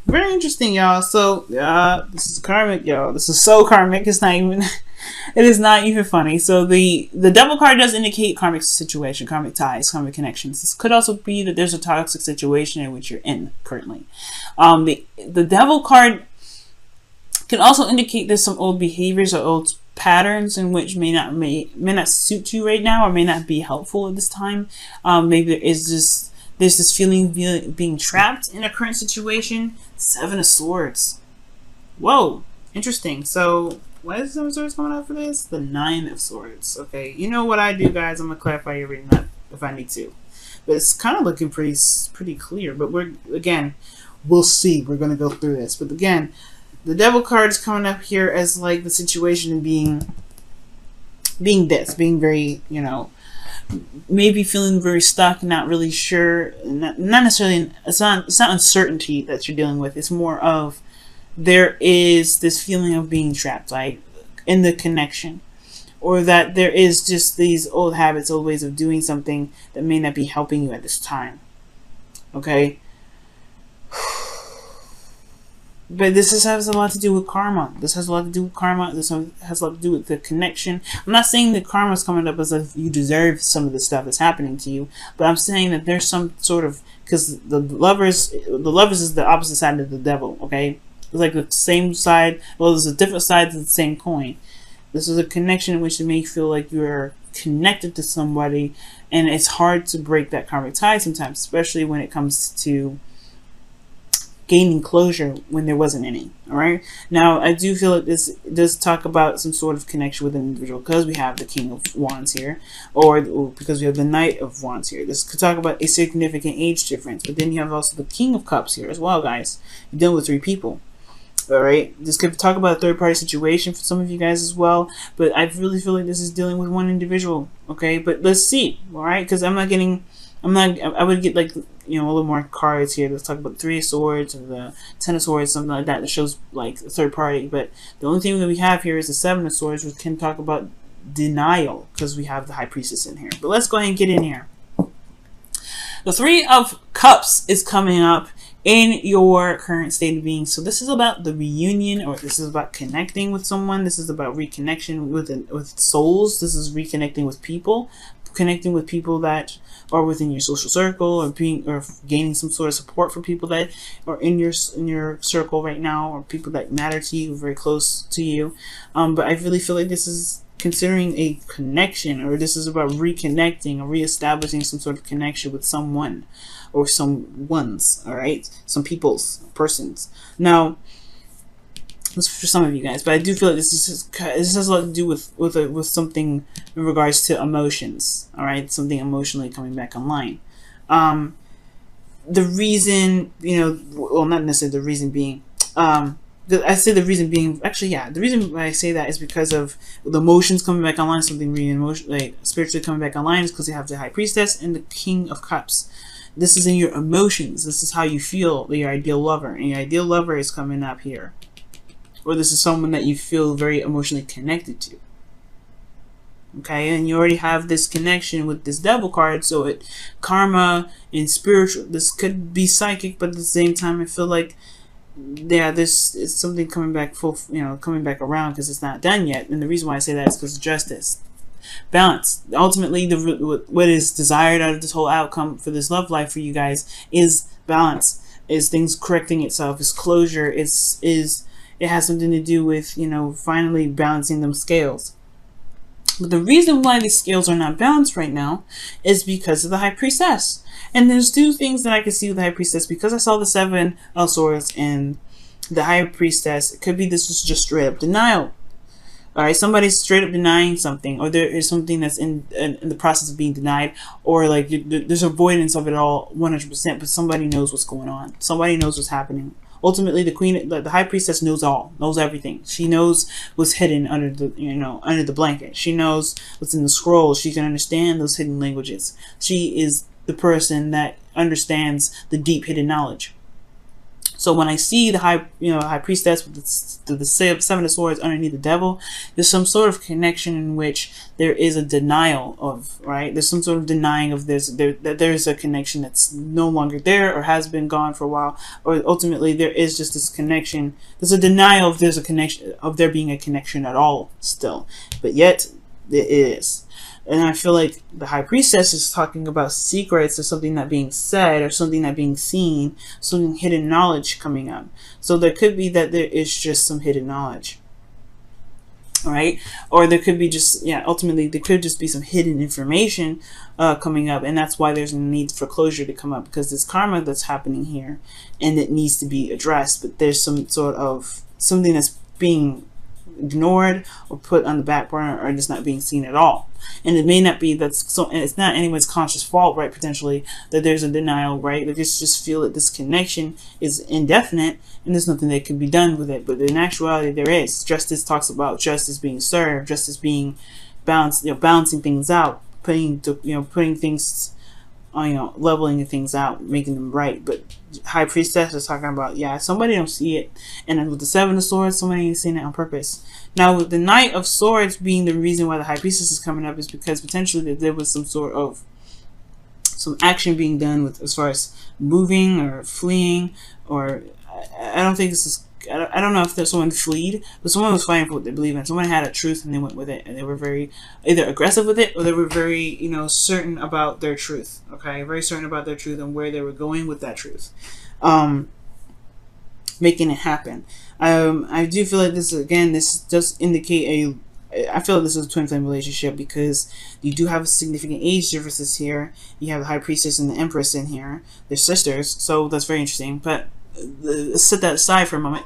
Very interesting, y'all. So, this is karmic, y'all. This is so karmic. It's not even. It is not even funny. So the devil card does indicate karmic situation, karmic ties, karmic connections. This could also be that there's a toxic situation in which you're in currently. The devil card can also indicate there's some old behaviors or old patterns in which may not suit you right now or may not be helpful at this time. Maybe there's this feeling of being trapped in a current situation. 7 of Swords. Whoa, interesting. So why is 7 of Swords coming out for this? The 9 of Swords. Okay, you know what I do, guys? I'm gonna clarify your reading that if I need to, but it's kind of looking pretty clear. But we'll see. We're gonna go through this, but again, the devil card is coming up here as like the situation being very, maybe feeling very stuck, not really sure, not necessarily, it's not uncertainty that you're dealing with. It's more of there is this feeling of being trapped, like in the connection, or that there is just these old habits, old ways of doing something that may not be helping you at this time. Okay. But this has a lot to do with karma. This has a lot to do with karma. This has a lot to do with the connection. I'm not saying that karma is coming up as if you deserve some of the stuff that's happening to you, but I'm saying that there's some sort of, because the lovers is the opposite side of the devil. Okay, it's like the same side. Well, there's a different sides of the same coin. This is a connection in which it may feel like you're connected to somebody, and it's hard to break that karmic tie sometimes, especially when it comes to gaining closure when there wasn't any. All right, now I do feel like this does talk about some sort of connection with an individual, because we have the King of Wands here, or because we have the Knight of Wands here. This could talk about a significant age difference, but then you have also the King of Cups here as well, guys. You're dealing with 3 people. All right, this could talk about a third-party situation for some of you guys as well, but I really feel like this is dealing with one individual. Okay, but let's see. All right, because I would get like, a little more cards here. Let's talk about the 3 of Swords or the 10 of Swords, something like that shows like a third party. But the only thing that we have here is the 7 of Swords, which can talk about denial, because we have the High Priestess in here. But let's go ahead and get in here. The 3 of Cups is coming up in your current state of being. So this is about the reunion, or this is about connecting with someone. This is about reconnection with souls. This is reconnecting with people, connecting with people that are within your social circle, or gaining some sort of support for people that are in your circle right now, or people that matter to you, very close to you. But I really feel like this is considering a connection, or this is about reconnecting or reestablishing some sort of connection with someone or some ones. All right, some persons. Now, this is for some of you guys, but I do feel like this has a lot to do with something in regards to emotions. All right, something emotionally coming back online. The reason, well, not necessarily the reason being, I say the reason being, actually, yeah, the reason why I say that is because of the emotions coming back online. Something really like spiritually coming back online is because you have the High Priestess and the King of Cups. This is in your emotions. This is how you feel, your ideal lover, and your ideal lover is coming up here. Or this is someone that you feel very emotionally connected to. Okay, and you already have this connection with this Devil card, so karma and spiritual, this could be psychic, but at the same time, I feel like, yeah, this is something coming back coming back around, because it's not done yet. And the reason why I say that is because of justice. Balance. Ultimately, what is desired out of this whole outcome for this love life for you guys is balance, is things correcting itself, is closure, it has something to do with, finally balancing them scales. But the reason why these scales are not balanced right now is because of the High Priestess. And there's 2 things that I can see with the High Priestess, because I saw the 7 of Swords and the High Priestess. It could be this is just straight up denial. All right, somebody's straight up denying something, or there is something that's in the process of being denied, or like there's avoidance of it all 100%, but somebody knows what's going on. Somebody knows what's happening. Ultimately, the High Priestess knows knows everything. She knows what's hidden under the blanket. She knows what's in the scroll. She can understand those hidden languages. She is the person that understands the deep hidden knowledge. So when I see the high priestess with the seven of swords underneath the devil, there's some sort of connection in which there is a denial of, right? There's some sort of denying of that there's a connection that's no longer there or has been gone for a while, or ultimately there is just this connection. There's a denial of there's a connection, of there being a connection at all still, but yet it is. And I feel like the high priestess is talking about secrets or something not being said or something not being seen, some hidden knowledge coming up. So there could be that there is just some hidden knowledge, right? Or there could be just, ultimately there could just be some hidden information coming up. And that's why there's a need for closure to come up, because there's karma that's happening here and it needs to be addressed. But there's some sort of something that's being ignored or put on the back burner, or just not being seen at all. And it may not be that's so, and it's not anyone's conscious fault, right? Potentially that there's a denial, right? They just feel that this connection is indefinite and there's nothing that can be done with it. But in actuality, there is. Justice talks about justice being served, justice being balanced, balancing things out, putting things, leveling things out, making them right. But high priestess is talking about, somebody don't see it. And then with the seven of swords, somebody ain't seeing it on purpose. Now with the knight of swords being the reason why the high priestess is coming up, is because potentially there was some sort of some action being done with, as far as moving or fleeing, or I don't think this is, I don't know if there's someone fleed, but someone was fighting for what they believe in. Someone had a truth and they went with it, and they were very either aggressive with it, or they were very, certain about their truth. Okay, very certain about their truth and where they were going with that truth, making it happen. I do feel like this does indicate I feel like this is a twin flame relationship, because you do have significant age differences here. You have the high priestess and the empress in here. They're sisters, so that's very interesting. But let's set that aside for a moment.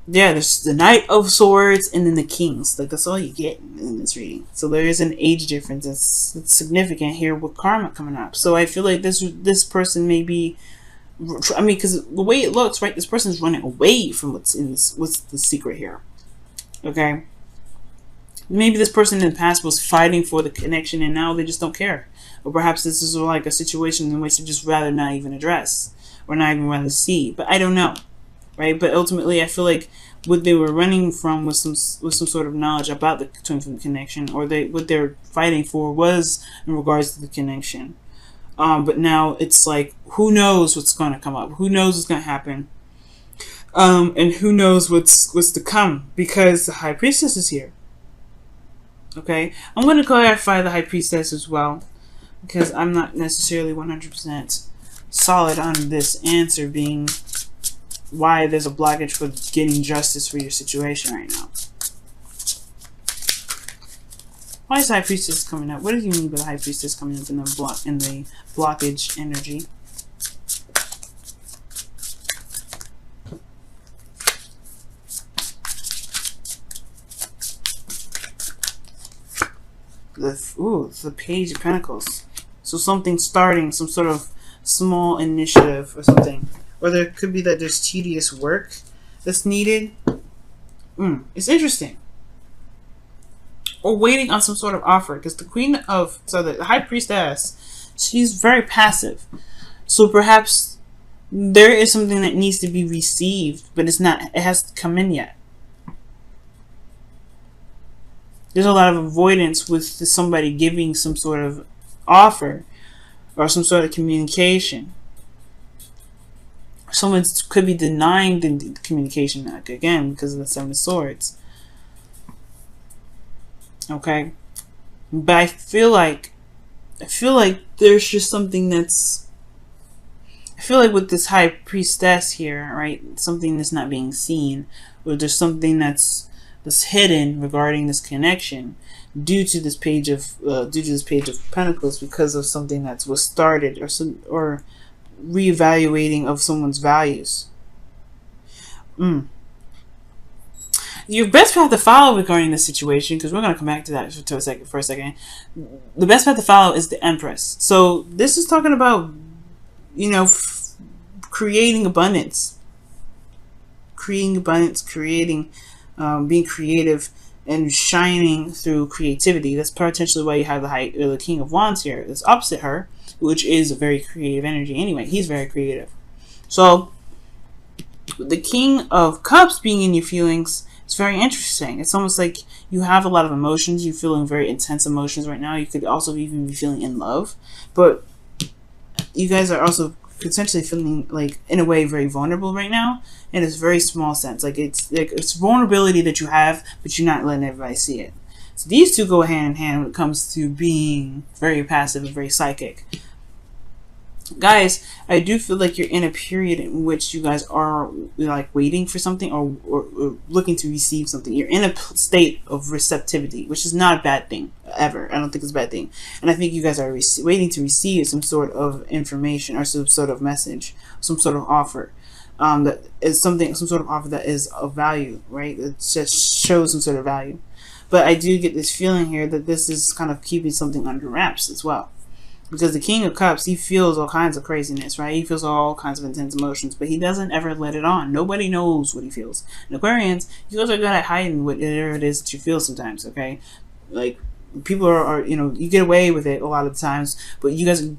There's the knight of swords and then the kings. Like, that's all you get in this reading. So there is an age difference that's significant here with karma coming up. So I feel like this person may be, because the way it looks, right, this person's running away from what's the secret here. Okay, maybe this person in the past was fighting for the connection and now they just don't care. Or perhaps this is like a situation in which they just rather not even address, or not even rather see. But I don't know, right? But ultimately I feel like what they were running from was some sort of knowledge about the twin flame connection, or what they're fighting for was in regards to the connection. But now it's like, who knows what's going to come up? Who knows what's going to happen? And who knows what's to come, because the high priestess is here. Okay, I'm going to clarify the high priestess as well, because I'm not necessarily 100% solid on this answer being why there's a blockage for getting justice for your situation right now. Why is high priestess coming up? What do you mean by the high priestess coming up in the blockage energy? The Page of Pentacles. So something starting, some sort of small initiative or something. Or there could be that there's tedious work that's needed. It's interesting. Or waiting on some sort of offer. Because the the high priestess, she's very passive. So perhaps there is something that needs to be received, but it hasn't come in yet. There's a lot of avoidance with somebody giving some sort of offer or some sort of communication. Someone could be denying the communication, again, because of the Seven of Swords. Okay, but I feel like there's just something that's. I feel like with this high priestess here, right, something that's not being seen, or there's something that's hidden regarding this connection due to this page of Pentacles, because of something that was started, or reevaluating of someone's values. Your best path to follow regarding this situation, because we're going to come back to that for a second. The best path to follow is the Empress. So this is talking about, creating abundance, being creative and shining through creativity. That's potentially why you have the King of Wands here. That's opposite her, which is a very creative energy anyway. He's very creative. So the King of Cups being in your feelings, it's very interesting. It's almost like you have a lot of emotions. You're feeling very intense emotions right now. You could also even be feeling in love, but you guys are also potentially feeling like, in a way, very vulnerable right now, in a very small sense. Like it's vulnerability that you have, but you're not letting everybody see it. So these two go hand in hand when it comes to being very passive and very psychic. Guys, I do feel like you're in a period in which you guys are like waiting for something, or looking to receive something. You're in a state of receptivity, which is not a bad thing ever. I don't think it's a bad thing. And I think you guys are waiting to receive some sort of information or some sort of message, some sort of offer. That is some sort of offer that is of value, right? It just shows some sort of value. But I do get this feeling here that this is kind of keeping something under wraps as well. Because the King of Cups, he feels all kinds of craziness, right? He feels all kinds of intense emotions, but he doesn't ever let it on. Nobody knows what he feels. And Aquarians, you guys are good at hiding whatever it is that you feel sometimes, okay? Like, people are, you know, you get away with it a lot of the times, but you guys, you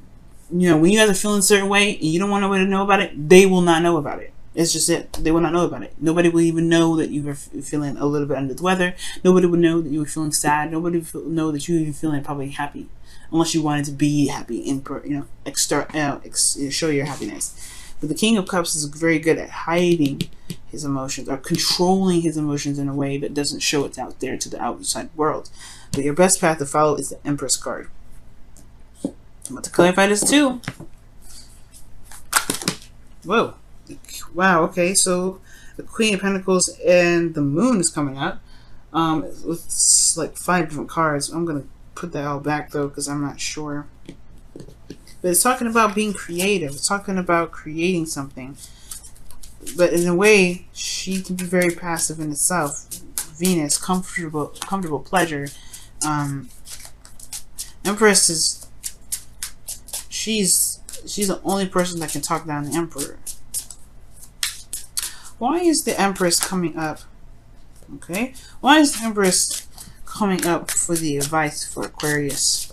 know, when you guys are feeling a certain way and you don't want nobody to know about it, they will not know about it. It's just it. They will not know about it. Nobody will even know that you were feeling a little bit under the weather. Nobody would know that you were feeling sad. Nobody would know that you were even feeling probably happy, unless you wanted to be happy and, you know, show your happiness. But the King of Cups is very good at hiding his emotions, or controlling his emotions in a way that doesn't show it out there to the outside world. But your best path to follow is the Empress card. I'm about to clarify this too. Whoa. Wow, okay, so the Queen of Pentacles and the Moon is coming up. With like 5 different cards. I'm going to put that all back though, because I'm not sure. But it's talking about being creative. It's talking about creating something. But in a way, she can be very passive in itself. Venus, comfortable pleasure. Empress is, she's the only person that can talk down the Emperor. Why is the Empress coming up? Okay, why is the Empress coming up for the advice for Aquarius?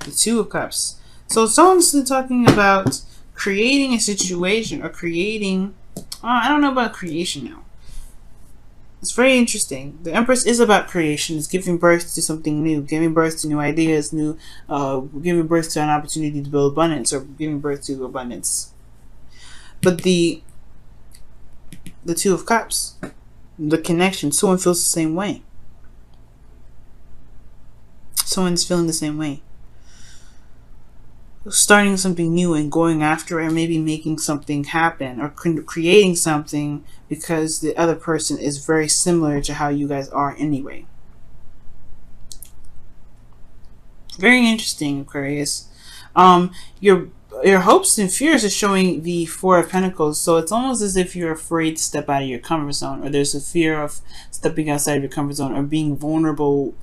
The Two of Cups. So someone's talking about creating a situation, or creating, I don't know about creation now. It's very interesting. The Empress is about creation. It's giving birth to something new, giving birth to new ideas, giving birth to an opportunity to build abundance, or giving birth to abundance. But the Two of Cups, the connection, someone feels the same way. Someone's feeling the same way. Starting something new and going after it, or maybe making something happen, or creating something because the other person is very similar to how you guys are anyway. Very interesting, Aquarius. Your hopes and fears are showing the Four of Pentacles, so it's almost as if you're afraid to step out of your comfort zone, or there's a fear of stepping outside of your comfort zone, or being vulnerable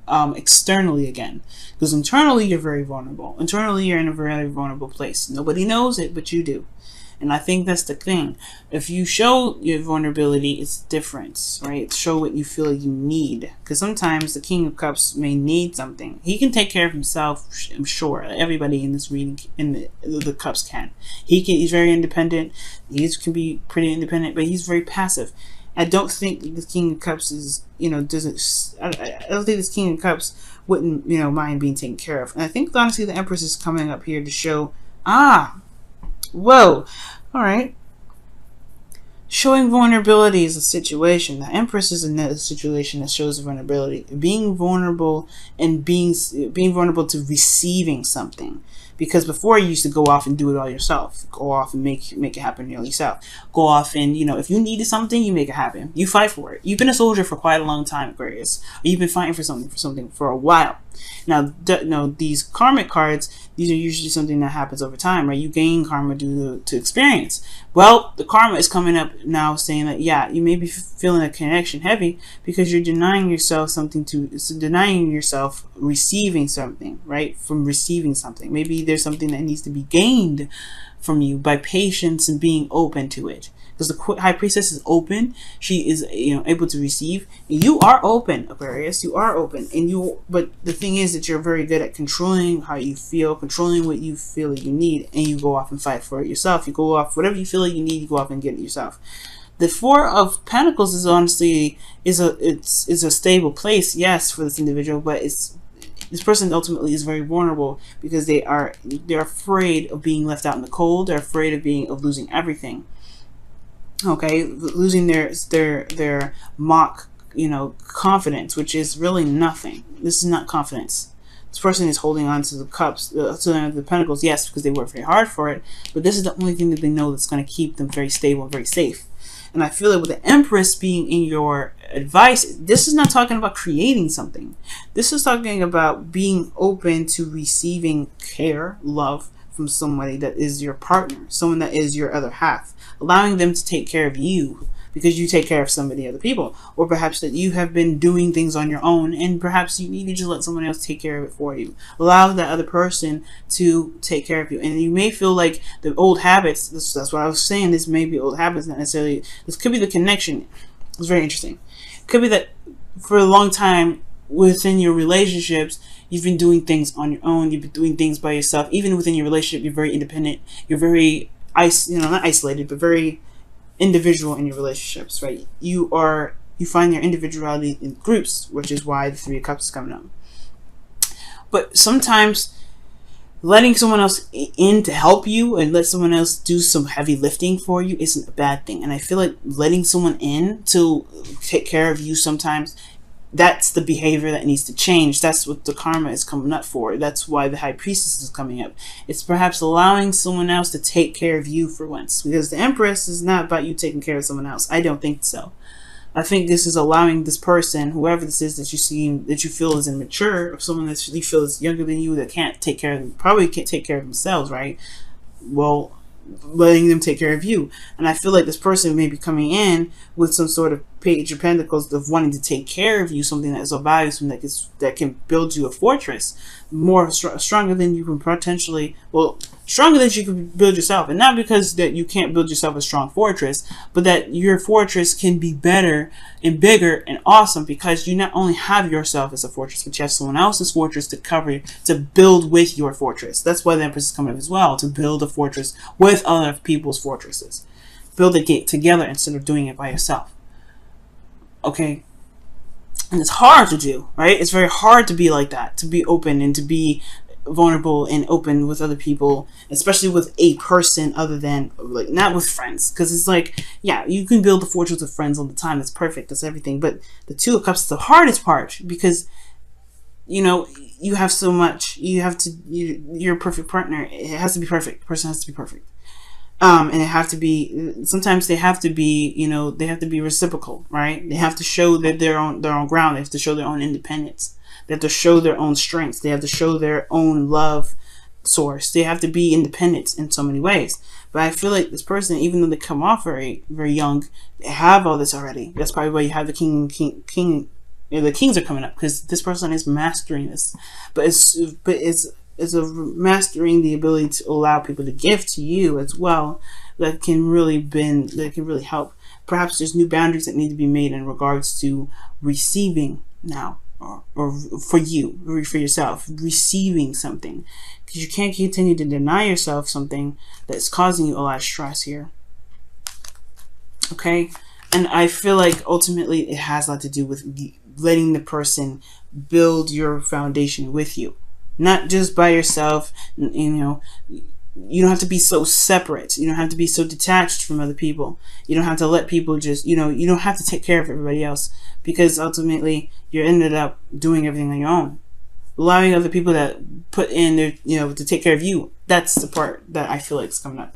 externally again. Because internally you're very vulnerable. Internally you're in a very vulnerable place. Nobody knows it, but you do. And I think that's the thing. If you show your vulnerability, it's different, right? Show what you feel you need. Because sometimes the King of Cups may need something. He can take care of himself, I'm sure. Everybody in this reading, in the Cups can. He's very independent. He can be pretty independent, but he's very passive. I don't think the King of Cups is, you know, I don't think this King of Cups wouldn't, you know, mind being taken care of. And I think, honestly, the Empress is coming up here to show, whoa, all right. Showing vulnerability is a situation. The Empress is another situation that shows vulnerability. Being vulnerable, and being vulnerable to receiving something. Because before you used to go off and do it all yourself. Go off and make it happen yourself. Go off and, you know, if you needed something, you make it happen. You fight for it. You've been a soldier for quite a long time, Aquarius. You've been fighting for something for a while. Now, these karmic cards, these are usually something that happens over time, right? You gain karma due to experience. Well, the karma is coming up now saying that, yeah, you may be feeling a connection heavy because you're denying yourself denying yourself receiving something, right? From receiving something. Maybe there's something that needs to be gained from you by patience and being open to it. because the High Priestess is open. She is, you know, able to receive. You are open, Aquarius. You are open, but the thing is that you're very good at controlling how you feel, controlling what you feel that you need, and you go off and fight for it yourself. You go off whatever you feel like you need. You go off and get it yourself. The Four of Pentacles is honestly is a stable place, yes, for this individual, but this person ultimately is very vulnerable because they're afraid of being left out in the cold. They're afraid of losing everything. Okay, losing their mock, you know, confidence, which is really nothing. This is not confidence. This person is holding on to the cups, to the pentacles, yes, because they work very hard for it, but this is the only thing that they know that's going to keep them very stable and very safe. And I feel like with the Empress being in your advice, this is not talking about creating something. This is talking about being open to receiving care, love from somebody that is your partner, someone that is your other half, allowing them to take care of you because you take care of somebody, other people, or perhaps that you have been doing things on your own and perhaps you need to just let someone else take care of it for you. Allow that other person to take care of you. And you may feel like the old habits, that's what I was saying, this may be old habits, not necessarily, this could be the connection. It's very interesting. It could be that for a long time within your relationships, you've been doing things on your own, you've been doing things by yourself. Even within your relationship, you're very independent, you're very, not isolated, but very individual in your relationships, right? You find your individuality in groups, which is why the Three of Cups is coming up. But sometimes letting someone else in to help you and let someone else do some heavy lifting for you isn't a bad thing. And I feel like letting someone in to take care of you sometimes, that's the behavior that needs to change. That's what the karma is coming up for. That's why the High Priestess is coming up. It's perhaps allowing someone else to take care of you for once. Because the Empress is not about you taking care of someone else. I don't think so. I think this is allowing this person, whoever this is that you feel is immature, or someone that you feel is younger than you that probably can't take care of themselves, right? Well, letting them take care of you. And I feel like this person may be coming in with some sort of Page of Pentacles of wanting to take care of you, something that is of value, something that can build you a fortress stronger than you can potentially, stronger than you can build yourself. And not because that you can't build yourself a strong fortress, but that your fortress can be better and bigger and awesome because you not only have yourself as a fortress, but you have someone else's fortress to build with your fortress. That's why the Empress is coming up as well, to build a fortress with other people's fortresses. Build it together instead of doing it by yourself. Okay, and it's hard to do, right? It's very hard to be like that, to be open and to be vulnerable and open with other people, especially with a person other than, like, not with friends. Because it's like, yeah, you can build a fortress with friends all the time. That's perfect. That's everything. But the Two of Cups is the hardest part because, you know, you have so much. You have to, you're a perfect partner. It has to be perfect. The person has to be perfect. And it have to be, sometimes they have to be, they have to be reciprocal, right? They have to show that they're on their own ground. They have to show their own independence. They have to show their own strengths. They have to show their own love source. They have to be independent in so many ways. But I feel like this person, even though they come off very, very young, they have all this already. That's probably why you have the king. The kings are coming up because this person is mastering this. But it's a mastering the ability to allow people to give to you as well that can really help. Perhaps there's new boundaries that need to be made in regards to receiving now, or for you, or for yourself, receiving something, because you can't continue to deny yourself something that's causing you a lot of stress here. Okay, and I feel like ultimately it has a lot to do with letting the person build your foundation with you. Not just by yourself, you don't have to be so separate. You don't have to be so detached from other people. You don't have to let people just, you don't have to take care of everybody else because ultimately you ended up doing everything on your own. Allowing other people that put in their, to take care of you. That's the part that I feel like is coming up.